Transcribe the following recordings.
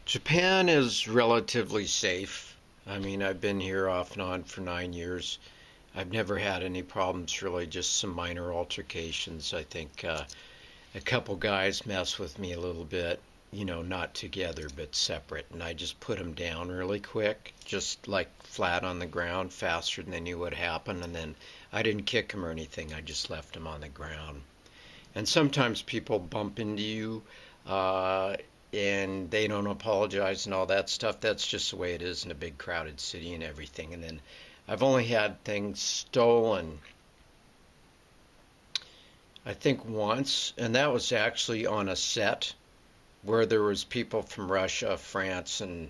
Japan is relatively safe. I mean, I've been here off and on for 9 years. I've never had any problems, really, just some minor altercations. I think a couple guys mess with me a little bit, not together but separate, and I just put them down really quick, just like flat on the ground, faster than they knew what happened, and then I didn't kick them or anything. I just left them on the ground. And sometimes people bump into you, uh, and they don't apologize and all that stuff. That's just the way it is in a big crowded city and everything. And then I've only had things stolen, I think once, and that was actually on a set where there was people from Russia, France, and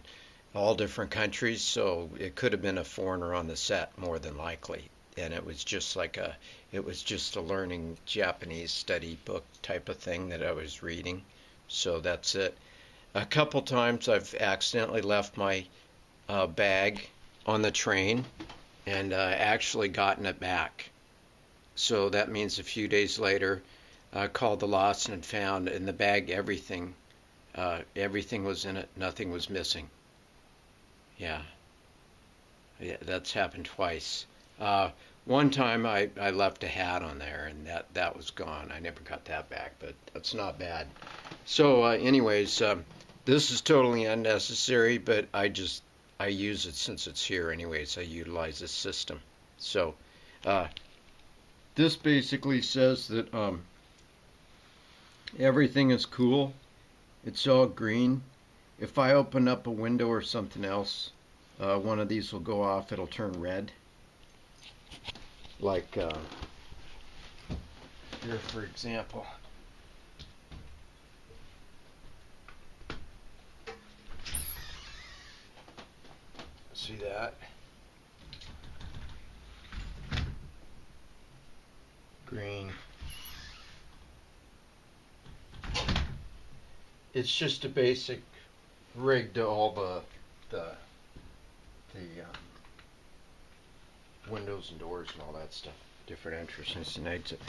all different countries. So it could have been a foreigner on the set more than likely. And it was just a learning Japanese study book type of thing that I was reading. So that's it. A couple times I've accidentally left my bag on the train and actually gotten it back. So that means a few days later, I called the lost and found in the bag everything was in it, nothing was missing. Yeah, yeah, that's happened twice. One time I left a hat on there and that was gone. I never got that back, but that's not bad. So, anyways, this is totally unnecessary, but I use it since it's here anyways. I utilize this system. So, uh, this basically says that everything is cool. It's all green. If I open up a window or something else, one of these will go off. It'll turn red. Like here, for example. See that? Green. It's just a basic rig to all the windows and doors and all that stuff. Different entrances and exits.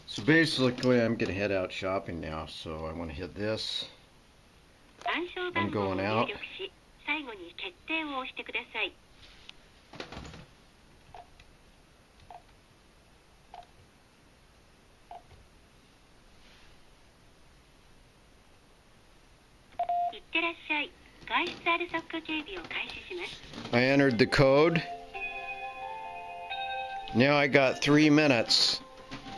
So basically, I'm gonna head out shopping now. So I want to hit this. I'm going out. I entered the code. Now I got 3 minutes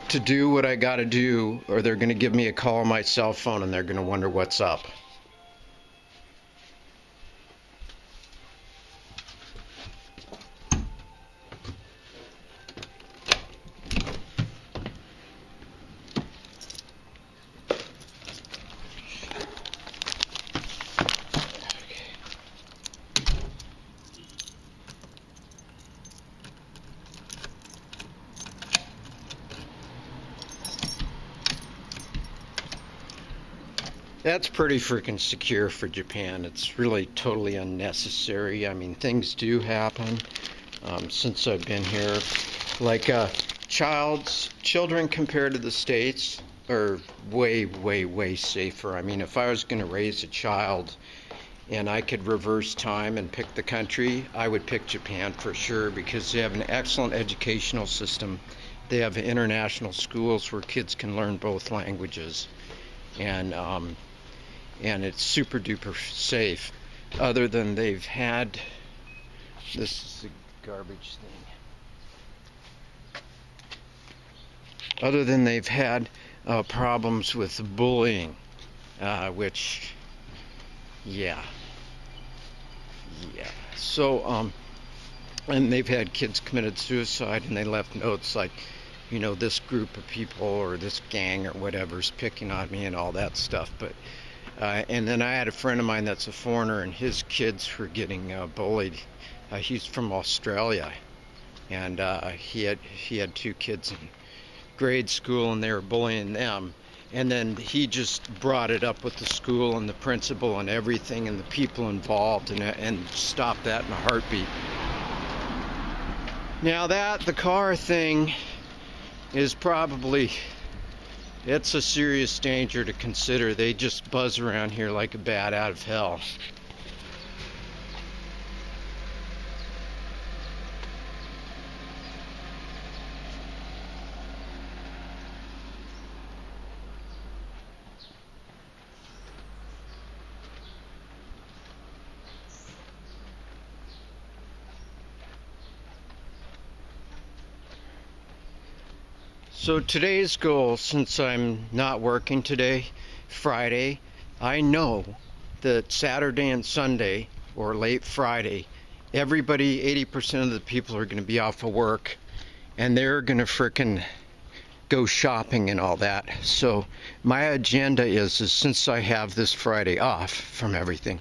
to do what I gotta do, or they're gonna give me a call on my cell phone and they're gonna wonder what's up. That's pretty freaking secure for Japan. It's really totally unnecessary. I mean, things do happen since I've been here. Like children compared to the States are way, way, way safer. I mean, if I was going to raise a child and I could reverse time and pick the country, I would pick Japan for sure because they have an excellent educational system. They have international schools where kids can learn both languages. And it's super duper safe, other than they've had, this is a garbage thing, other than they've had problems with bullying, which, yeah, so, and they've had kids committed suicide and they left notes like, this group of people or this gang or whatever's picking on me and all that stuff, but and then I had a friend of mine that's a foreigner, and his kids were getting bullied. He's from Australia, and he had two kids in grade school, and they were bullying them. And then he just brought it up with the school and the principal and everything, and the people involved, and stopped that in a heartbeat. Now the car thing is probably It's a serious danger to consider. They just buzz around here like a bat out of hell. So today's goal, since I'm not working today, Friday, I know that Saturday and Sunday, or late Friday, everybody, 80% of the people are going to be off of work, and they're going to frickin' go shopping and all that. So my agenda is since I have this Friday off from everything,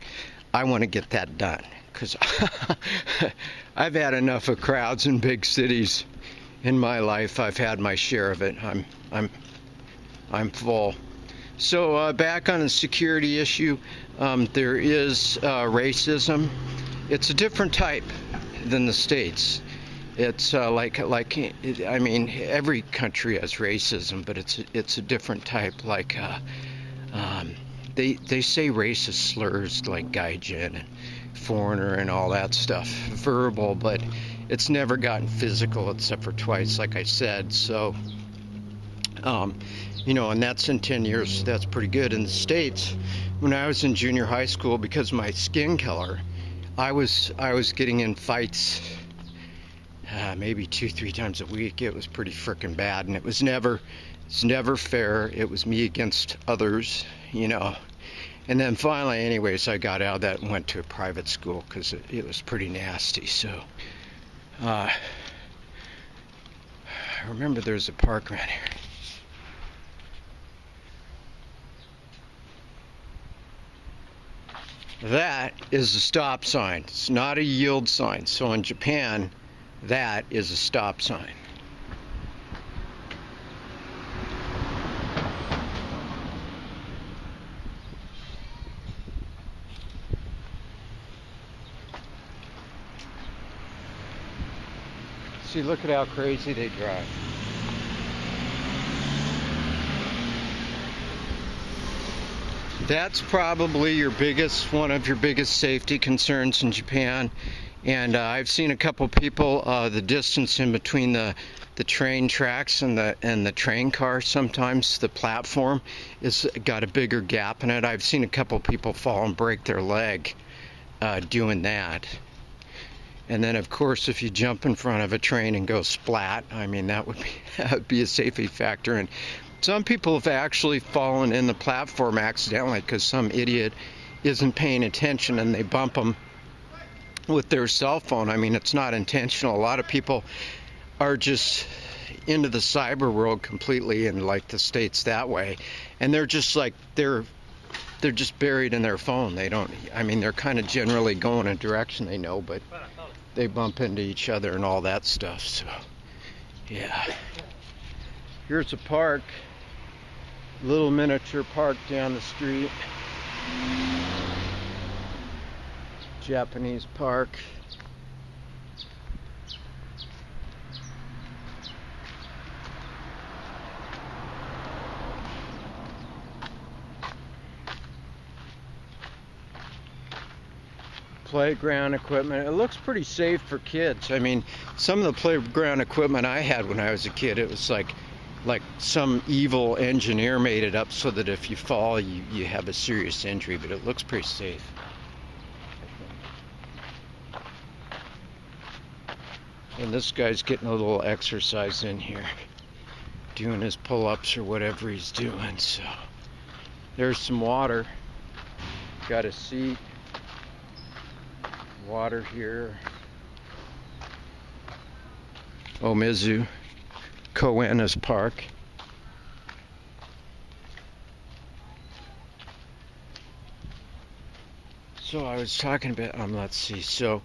I want to get that done, because I've had enough of crowds in big cities. In my life, I've had my share of it. I'm full. So back on the security issue, there is racism. It's a different type than the States. It's I mean, every country has racism, but it's a different type. They say racist slurs like gaijin and foreigner and all that stuff, verbal, but it's never gotten physical except for twice, like I said. So, you know, and that's in 10 years. That's pretty good. In the States, when I was in junior high school, because of my skin color, I was getting in fights maybe 2-3 times a week. It was pretty frickin' bad, and it's never fair. It was me against others, you know. And then finally, anyways, I got out of that and went to a private school because it was pretty nasty. So. I remember there's a park around here. That is a stop sign. It's not a yield sign. So in Japan, that is a stop sign. See, look at how crazy they drive. That's probably one of your biggest safety concerns in Japan. And I've seen a couple people, the distance in between the train tracks and the train car, sometimes the platform is got a bigger gap in it. I've seen a couple people fall and break their leg doing that. And then, of course, if you jump in front of a train and go splat, I mean, that would be a safety factor. And some people have actually fallen in the platform accidentally because some idiot isn't paying attention and they bump them with their cell phone. I mean, it's not intentional. A lot of people are just into the cyber world completely, and like the States that way. And they're just like, they're just buried in their phone. They don't, I mean, they're kind of generally going in a direction they know, but they bump into each other and all that stuff. So yeah, here's a park, little miniature park down the street, Japanese park. Playground equipment. It looks pretty safe for kids. I mean, some of the playground equipment I had when I was a kid, it was like some evil engineer made it up so that if you fall, you have a serious injury, but it looks pretty safe. And this guy's getting a little exercise in here, doing his pull-ups or whatever he's doing. So there's some water. Got a seat. Water here. Omizu Koenna's Park. So I was talking about, let's see, so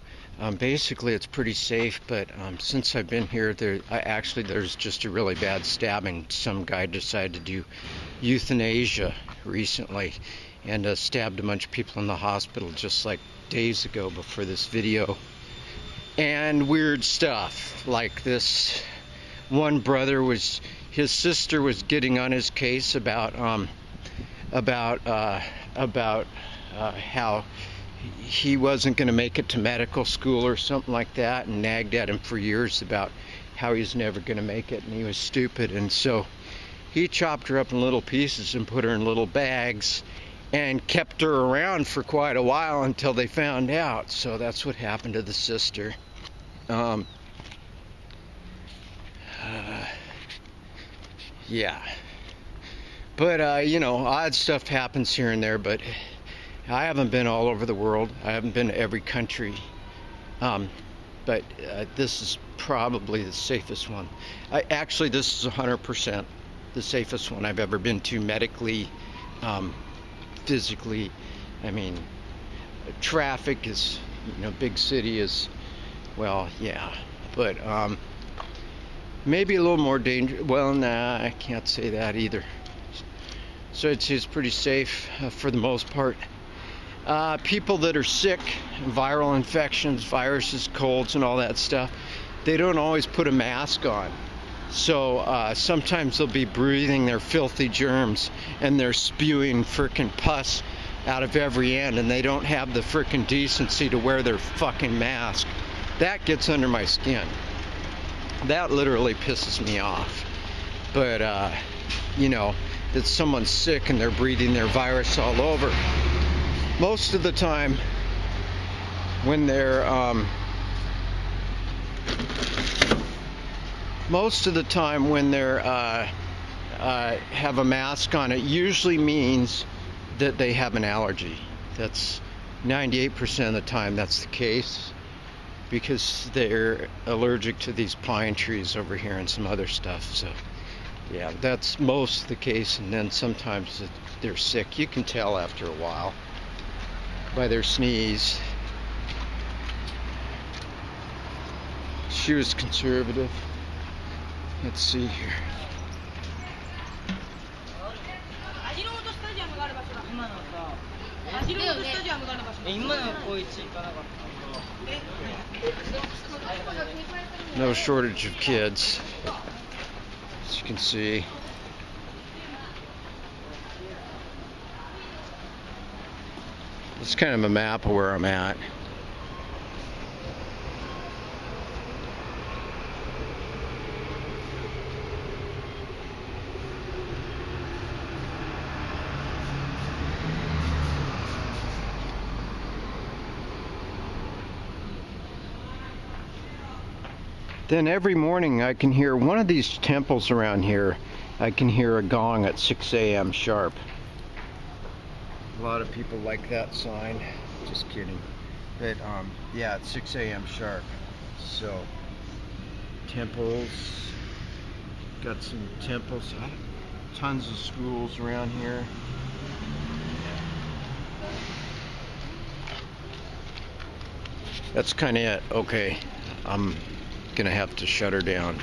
basically it's pretty safe, but since I've been here, there's just a really bad stabbing. Some guy decided to do euthanasia recently and stabbed a bunch of people in the hospital just like days ago before this video. And weird stuff like this one brother his sister was getting on his case about how he wasn't going to make it to medical school or something like that, and nagged at him for years about how he was never going to make it and he was stupid. And so he chopped her up in little pieces and put her in little bags and kept her around for quite a while until they found out. So that's what happened to the sister. Yeah. But, you know, odd stuff happens here and there, but I haven't been all over the world. I haven't been to every country. But this is probably the safest one. Actually, this is 100% the safest one I've ever been to medically, physically. I mean, traffic is, you know, big city is, well, yeah. But maybe a little more dangerous. Well, nah, I can't say that either. So it's pretty safe for the most part. People that are sick, viral infections, viruses, colds, and all that stuff, they don't always put a mask on. So sometimes they'll be breathing their filthy germs and they're spewing frickin' pus out of every end, and they don't have the frickin' decency to wear their fucking mask. That gets under my skin. That literally pisses me off. But, you know, that someone's sick and they're breathing their virus all over. Most of the time when they're have a mask on, it usually means that they have an allergy. That's 98% of the time that's the case, because they're allergic to these pine trees over here and some other stuff. So yeah, that's most of the case. And then sometimes they're sick. You can tell after a while by their sneeze. She was conservative. Let's see here. No shortage of kids, as you can see. It's kind of a map of where I'm at. Then every morning I can hear one of these temples around here. I can hear a gong at 6 a.m. sharp. A lot of people like that sign. Just kidding. But yeah, at 6 a.m. sharp. So temples. Got some temples. Tons of schools around here. That's kind of it. Okay, I'm gonna have to shut her down.